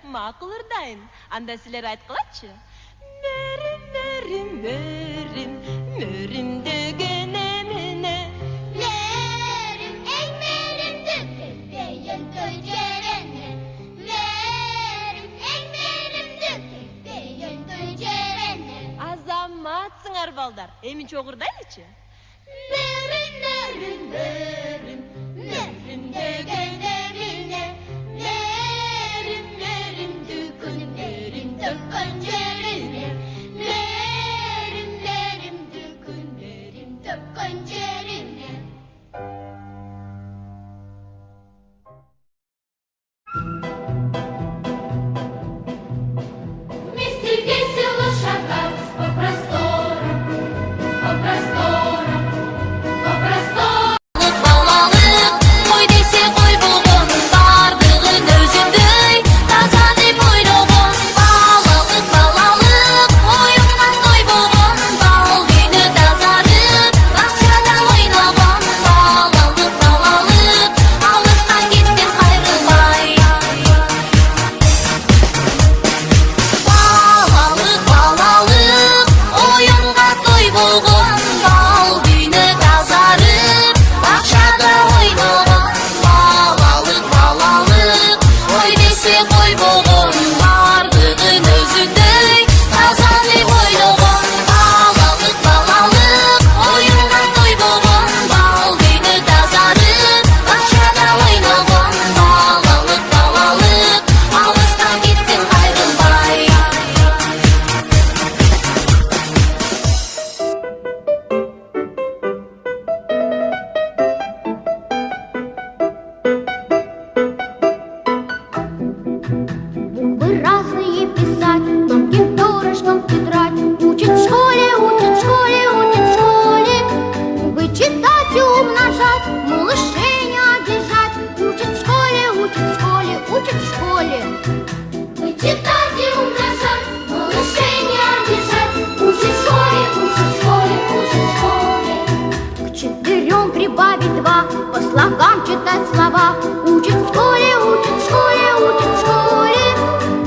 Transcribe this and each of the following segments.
Maqulurdayın. Anda sizler aytqılaçı. Merim, merim, merim, merim degen emine. Merim, ey merim degen beyin döcerene. Merim, ey merim degen beyin döcerene. Azamatsыңар балдар. Эмин чоғырдайлычы. Merim, merim, merim, merim degen emine. Merim, merim dükün, merim dükün cerine. Merim, merim dükün, merim dükün cerine. Вместе весело шагать по просторам, по просторам, по просторам. Балалык, ой десе, ой слогам читать слова. Учат в школе, учат в школе, учат в школе.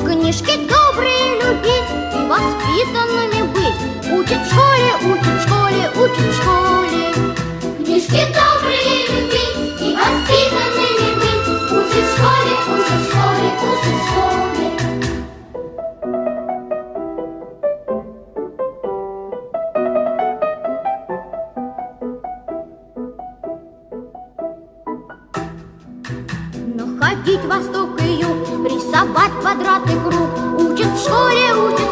Книжки добрые любить и воспитанными быть. Учат в школе, учат в школе, учат в школе. Книжки добрые любить и воспитанными быть. Учат в школе, учат в школе, учат в школе. Находить восток и юг, рисовать квадрат и круг. Учат в школе, учат